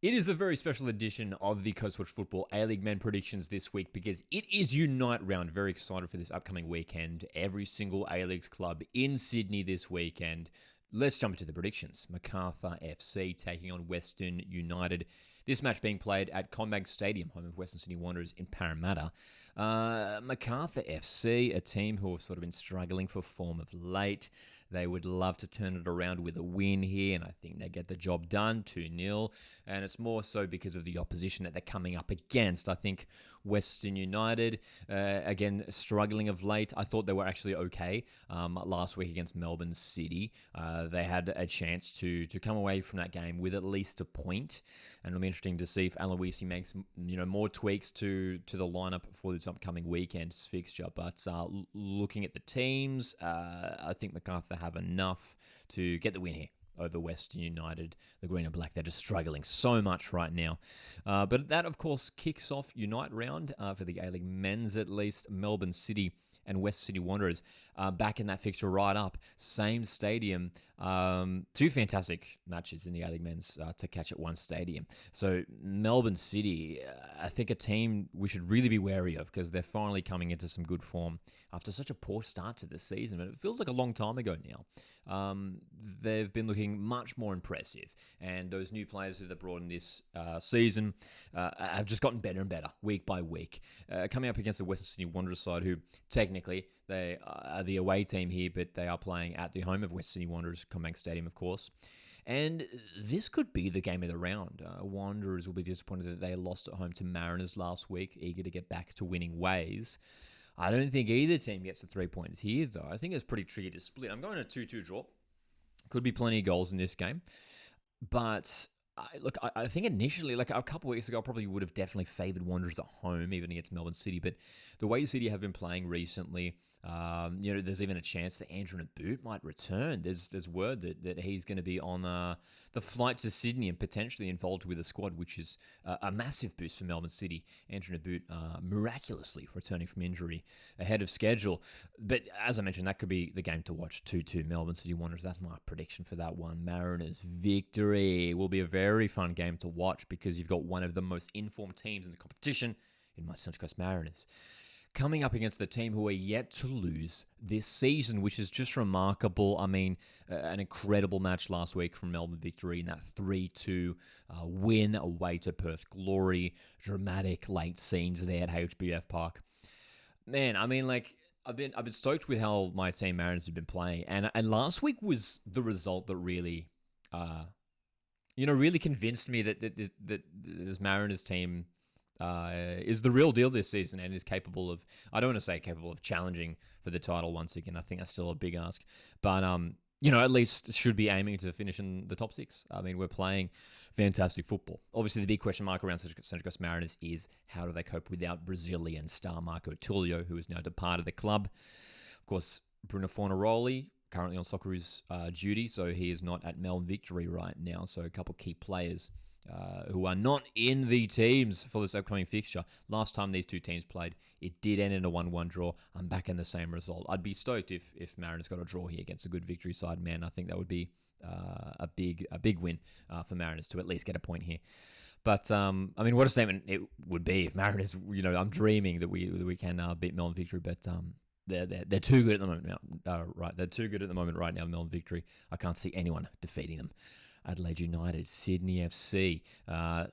It is a very special edition of the Coast Watch Football A-League Men predictions this week because it is Unite round. Very excited for this upcoming weekend. Every single A-Leagues club in Sydney this weekend. Let's jump into the predictions. Macarthur FC taking on Western United. This match being played at CommBank Stadium, home of Western Sydney Wanderers in Parramatta. Macarthur FC, a team who have sort of been struggling for form of late. They would love to turn it around with a win here, and I think they get the job done, 2-0. And it's more so because of the opposition that they're coming up against. I think Western United, again, struggling of late. I thought they were actually okay last week against Melbourne City. They had a chance to come away from that game with at least a point, and it'll be interesting to see if Aloisi makes more tweaks to the lineup for this upcoming weekend's fixture. But looking at the teams, I think Macarthur have enough to get the win here over Western United. The green and black, they're just struggling so much right now. But that, of course, kicks off Unite round for the A-League men's at least. Melbourne City and West Sydney Wanderers back in that fixture right up. Same stadium. Two fantastic matches in the A-League men's to catch at one stadium. So Melbourne City, I think a team we should really be wary of because they're finally coming into some good form after such a poor start to the season. But it feels like a long time ago now. They've been looking much more impressive. And those new players who they brought in this season have just gotten better and better week by week. Coming up against the Western Sydney Wanderers side who technically, they are the away team here, but they are playing at the home of West Sydney Wanderers, CommBank Stadium, of course. And this could be the game of the round. Wanderers will be disappointed that they lost at home to Mariners last week, eager to get back to winning ways. I don't think either team gets the 3 points here, though. I think it's pretty tricky to split. I'm going to 2-2 draw. Could be plenty of goals in this game. But I think initially, like a couple of weeks ago, I probably would have definitely favoured Wanderers at home, even against Melbourne City. But the way City have been playing recently, there's even a chance that Andrew Boot might return. There's word that he's going to be on the flight to Sydney and potentially involved with the squad, which is a massive boost for Melbourne City. Andrew Boot miraculously returning from injury ahead of schedule. But as I mentioned, that could be the game to watch. 2-2 Melbourne City Wanderers. That's my prediction for that one. Mariners victory will be a very fun game to watch because you've got one of the most informed teams in the competition in my Central Coast Mariners coming up against the team who are yet to lose this season, which is just remarkable. I mean, an incredible match last week from Melbourne victory in that 3-2 win away to Perth Glory. Dramatic late scenes there at HBF Park. Man, I mean, like, I've been stoked with how my team Mariners have been playing, and last week was the result that really really convinced me that this Mariners team is the real deal this season and is capable of, I don't want to say capable of challenging for the title once again. I think that's still a big ask. But, at least should be aiming to finish in the top six. I mean, we're playing fantastic football. Obviously, the big question mark around Central Coast Mariners is how do they cope without Brazilian star Marco Tulio, who has now departed the club. Of course, Bruno Fornaroli, currently on Socceroos duty, so he is not at Melbourne Victory right now. So a couple of key players who are not in the teams for this upcoming fixture. Last time these two teams played, it did end in a 1-1 draw. I'm back in the same result. I'd be stoked if Mariners got a draw here against a good Victory side. Man, I think that would be a big win for Mariners to at least get a point here. But, what a statement it would be if Mariners, I'm dreaming that we can beat Melbourne Victory, but they're too good at the moment now. Right, they're too good at the moment right now, Melbourne Victory. I can't see anyone defeating them. Adelaide United, Sydney FC.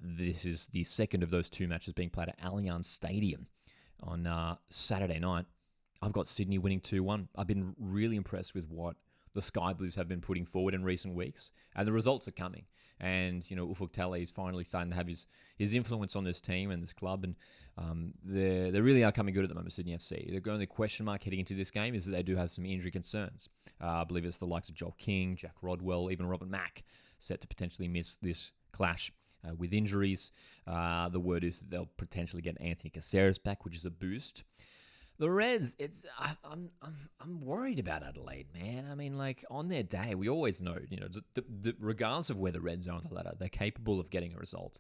This is the second of those two matches being played at Allianz Stadium on Saturday night. I've got Sydney winning 2-1. I've been really impressed with what the Sky Blues have been putting forward in recent weeks, and the results are coming. And Ufuk Talay is finally starting to have his influence on this team and this club, and they really are coming good at the moment. Sydney FC. The only question mark heading into this game is that they do have some injury concerns. I believe it's the likes of Joel King, Jack Rodwell, even Robert Mack set to potentially miss this clash with injuries. The word is that they'll potentially get Anthony Caceres back, which is a boost. The Reds, I'm worried about Adelaide, man. I mean, like, on their day, we always know, regardless of where the Reds are on the ladder, they're capable of getting a result.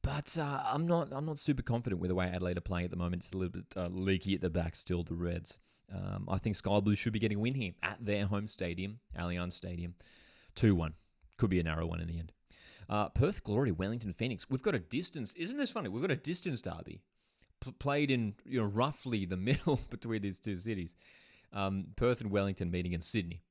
But I'm not super confident with the way Adelaide are playing at the moment. It's a little bit leaky at the back still, the Reds. I think Sky Blues should be getting a win here at their home stadium, Allianz Stadium. 2-1. Could be a narrow one in the end. Perth Glory, Wellington Phoenix. We've got a distance. Isn't this funny? We've got a distance derby played in roughly the middle between these two cities. Perth and Wellington meeting in Sydney.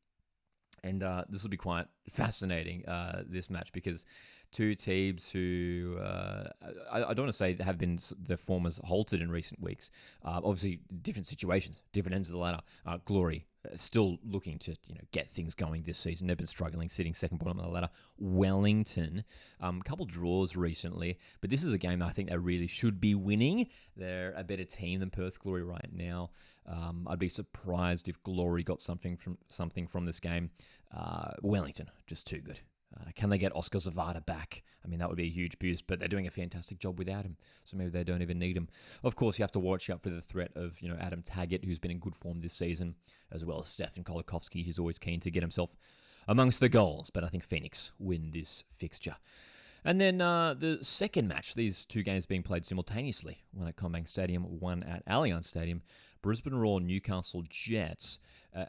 And this will be quite fascinating, this match, because two teams who I don't want to say have been their form has halted in recent weeks. Obviously, different situations, different ends of the ladder. Glory still looking to get things going this season. They've been struggling, sitting second bottom of the ladder. Wellington, a couple draws recently, but this is a game I think they really should be winning. They're a better team than Perth Glory right now. I'd be surprised if Glory got something from this game. Wellington, just too good. Can they get Oscar Zavada back? I mean, that would be a huge boost, but they're doing a fantastic job without him, so maybe they don't even need him. Of course, you have to watch out for the threat of Adam Taggart, who's been in good form this season, as well as Stefan Kolikovsky, who's always keen to get himself amongst the goals, but I think Phoenix win this fixture. And then the second match, these two games being played simultaneously, one at CommBank Stadium, one at Allianz Stadium. Brisbane Roar, Newcastle Jets,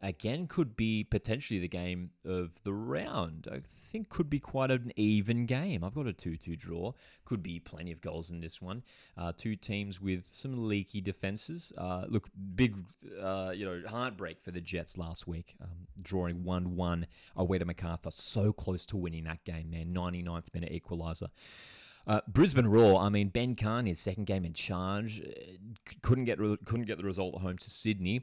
again could be potentially the game of the round. I think could be quite an even game. I've got a 2-2 draw. Could be plenty of goals in this one. Two teams with some leaky defenses. Look, big heartbreak for the Jets last week, drawing 1-1 away to Macarthur. So close to winning that game, man. 99th minute equaliser. Brisbane Roar, I mean, Ben Khan, his second game in charge, couldn't get the result at home to Sydney.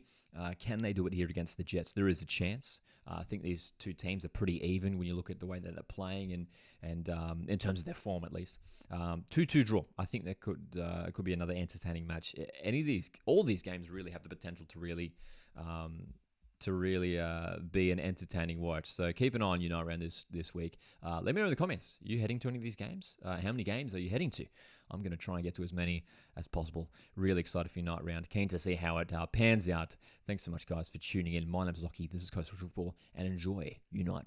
Can they do it here against the Jets? There is a chance. I think these two teams are pretty even when you look at the way that they're playing and in terms of their form at least. 2-2 draw. I think that could be another entertaining match. All these games really have the potential to really be an entertaining watch. So keep an eye on around this week. Let me know in the comments. Are you heading to any of these games? How many games are you heading to? I'm going to try and get to as many as possible. Really excited for your night round. Keen to see how it pans out. Thanks so much, guys, for tuning in. My name's Lockie. This is Coastal Football, and enjoy your night round.